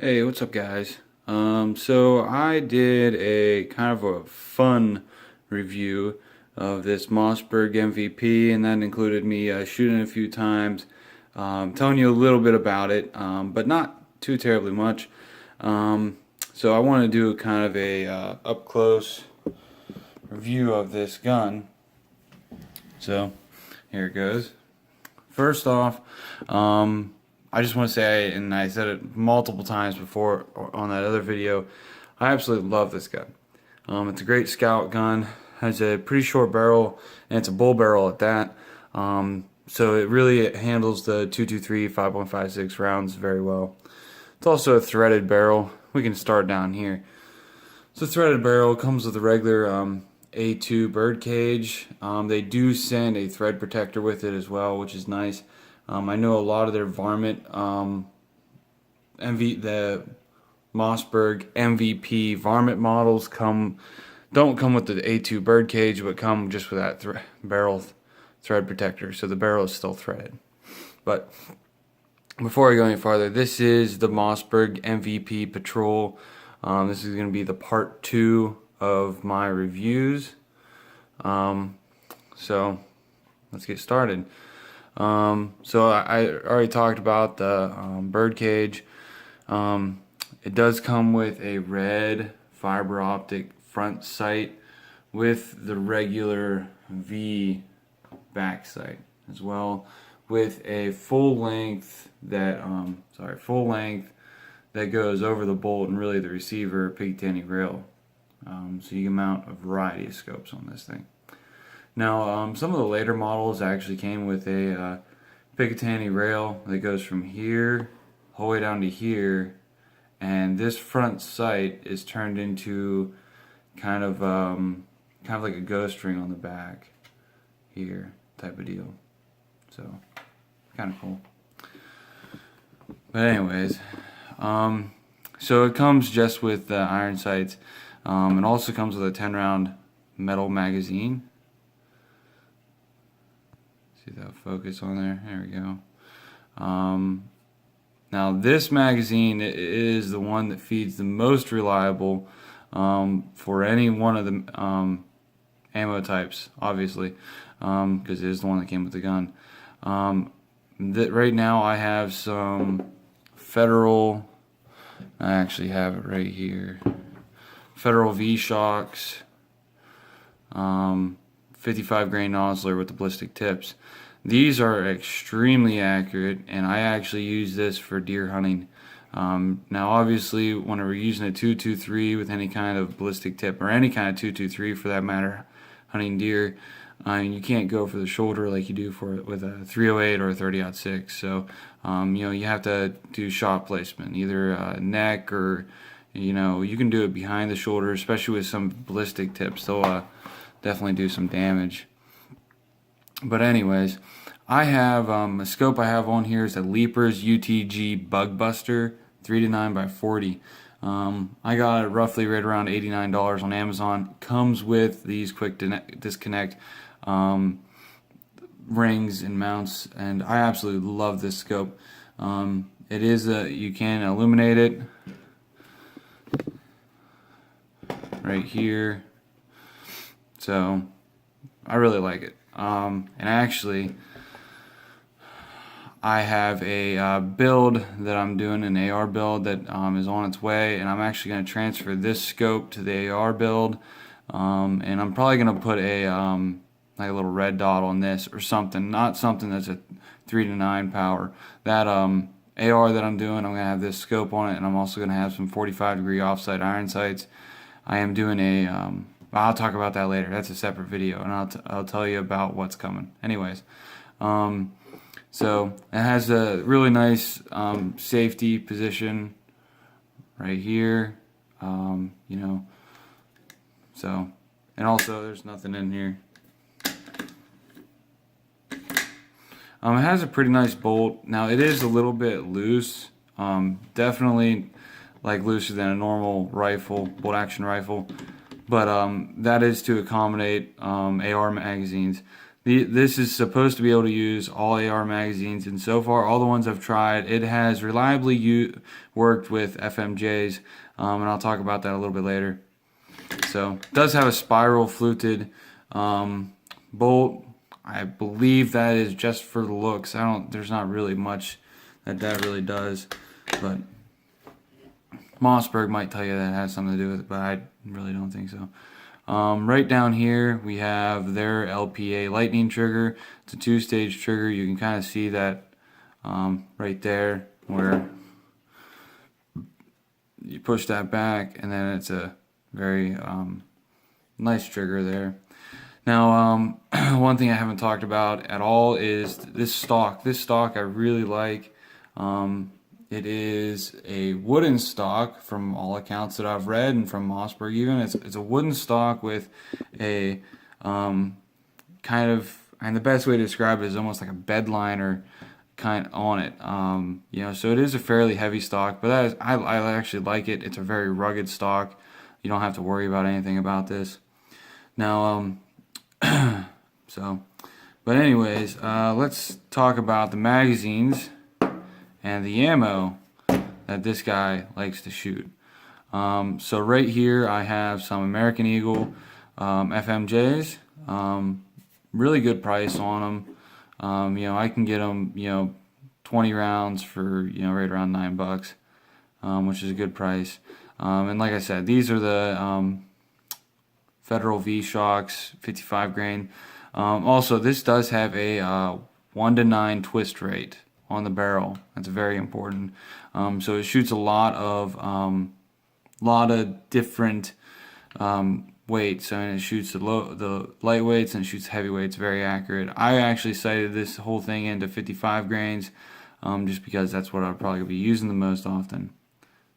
Hey, what's up, guys? So I did a kind of a fun review of this Mossberg MVP, and that included me shooting a few times, telling you a little bit about it, but not too terribly much. So I want to do kind of a up close review of this gun. So here it goes. First off, I just want to say, and I said it multiple times before on that other video, I absolutely love this gun. It's a great scout gun, has a pretty short barrel, and it's a bull barrel at that. So it really handles the 223 5.56 rounds very well. It's also a threaded barrel. We can start down here. So threaded barrel comes with a regular A2 Birdcage. They do send a thread protector with it as well, which is nice. I know a lot of their varmint, the Mossberg MVP varmint models don't come with the A2 Birdcage, but come just with that barrel thread protector, so the barrel is still threaded. But before I go any farther, this is the Mossberg MVP Patrol. This is going to be the part 2 of my reviews. So let's get started. So I already talked about the Birdcage. It does come with a red fiber optic front sight with the regular V back sight, as well with a full length that goes over the bolt and really the receiver Picatinny rail. So you can mount a variety of scopes on this thing. Now, some of the later models actually came with a Picatinny rail that goes from here all the way down to here, and this front sight is turned into kind of like a ghost ring on the back here type of deal. So kind of cool. But anyways, so it comes just with the iron sights. It also comes with a 10-round metal magazine. See that focus on there? There we go. Now this magazine is the one that feeds the most reliable for any one of the ammo types, obviously, because it is the one that came with the gun. Right now I have some Federal, I actually have it right here, Federal V-Shocks, 55 grain nozzler with the ballistic tips. These are extremely accurate, and I actually use this for deer hunting. Now obviously when we're using a 223 with any kind of ballistic tip, or any kind of 223 for that matter, hunting deer, you can't go for the shoulder like you do with a 308 or a 30-06. So you have to do shot placement, either neck, or you can do it behind the shoulder, especially with some ballistic tips. They'll definitely do some damage. But anyways, I have a scope I have on here is a Leapers UTG Bug Buster 3-9x40. I got it roughly right around $89 on Amazon. Comes with these quick disconnect rings and mounts, and I absolutely love this scope. It is you can illuminate it right here, so I really like it. And actually, I have a build that I'm doing, an AR build that is on its way, and I'm actually going to transfer this scope to the AR build, and I'm probably going to put a like a little red dot on this or something, not something that's a 3-9 power. That AR that I'm doing, I'm going to have this scope on it, and I'm also going to have some 45-degree offset iron sights. I am doing a I'll talk about that later. That's a separate video, and I'll tell you about what's coming. Anyways, so it has a really nice safety position right here, so, and also there's nothing in here. It has a pretty nice bolt. Now it is a little bit loose, definitely like looser than a normal rifle, bolt action rifle. But that is to accommodate AR magazines. This is supposed to be able to use all AR magazines, and so far all the ones I've tried, it has reliably worked with FMJs, and I'll talk about that a little bit later. So it does have a spiral fluted bolt. I believe that is just for the looks. There's not really much that really does, but Mossberg might tell you that has something to do with it, but I really don't think so. Right down here we have their LPA lightning trigger. It's a 2-stage trigger. You can kind of see that right there where you push that back, and then it's a very nice trigger there. Now, one thing I haven't talked about at all is this stock. This stock I really like. It is a wooden stock from all accounts that I've read, and from Mossberg even. It's a wooden stock with a kind of, and the best way to describe it is almost like a bed liner kind on it. You know, so it is a fairly heavy stock, but I actually like it. It's a very rugged stock. You don't have to worry about anything about this. Now, but anyways, let's talk about the magazines and the ammo that this guy likes to shoot. So right here I have some American Eagle FMJs. Really good price on them. You know, I can get them, you know, 20 rounds for, you know, right around $9, which is a good price. And like I said, these are the Federal V-Shocks 55 grain. Also, this does have a 1-to-9 twist rate on the barrel. That's very important. So it shoots a lot of different weights. I mean, it shoots the lightweights and it shoots heavyweights very accurate. I actually sighted this whole thing into 55 grains, just because that's what I'll probably be using the most often.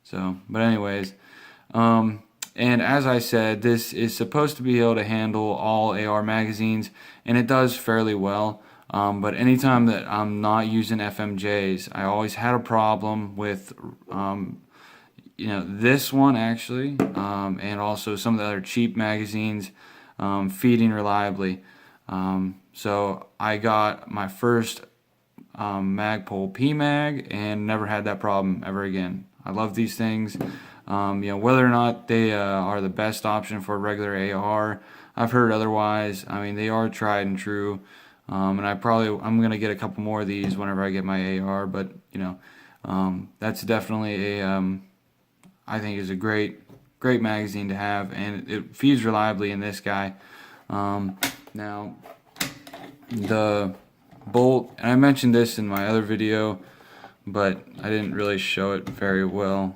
So, but anyways, and as I said, this is supposed to be able to handle all AR magazines, and it does fairly well. But anytime that I'm not using FMJs, I always had a problem with, you know, this one actually, and also some of the other cheap magazines feeding reliably. So I got my first Magpul PMag and never had that problem ever again. I love these things. You know, whether or not they are the best option for a regular AR, I've heard otherwise. I mean, they are tried and true. And I'm gonna get a couple more of these whenever I get my AR, but you know, that's definitely I think is a great magazine to have, and it feeds reliably in this guy. Now the bolt, and I mentioned this in my other video, but I didn't really show it very well.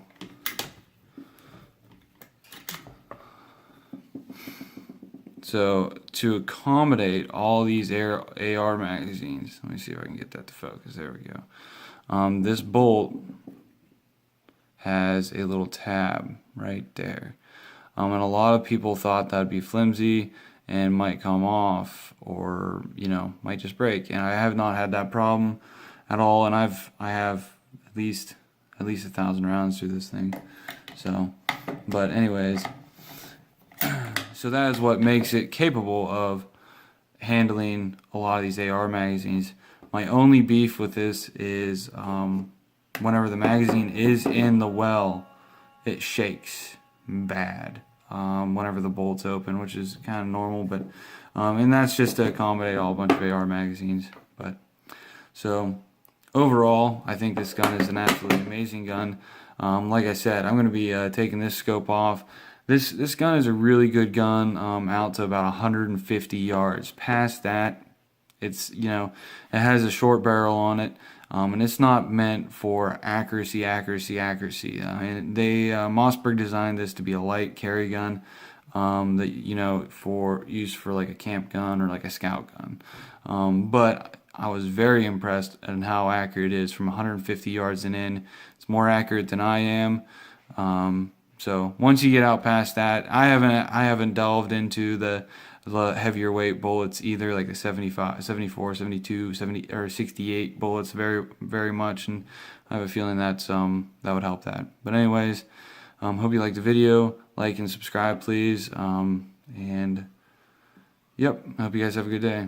So to accommodate all these AR magazines, let me see if I can get that to focus. There we go. This bolt has a little tab right there. And a lot of people thought that'd be flimsy and might come off, or you know, might just break. And I have not had that problem at all. And I have at least 1,000 rounds through this thing. So, but anyways. So that is what makes it capable of handling a lot of these AR magazines. My only beef with this is whenever the magazine is in the well, it shakes bad whenever the bolt's open, which is kind of normal, but and that's just to accommodate a bunch of AR magazines. But so overall, I think this gun is an absolutely amazing gun. Like I said, I'm going to be taking this scope off. This gun is a really good gun out to about 150 yards. Past that, it's, you know, it has a short barrel on it, and it's not meant for accuracy. And they Mossberg designed this to be a light carry gun, that, you know, for use for like a camp gun or like a scout gun. But I was very impressed at how accurate it is from 150 yards and in. It's more accurate than I am. So once you get out past that, I haven't delved into the heavier weight bullets either, like the 75, 74, 72, 70 or 68 bullets very much, and I have a feeling that's that would help that. But anyways, hope you liked the video. Like and subscribe, please. And yep, I hope you guys have a good day.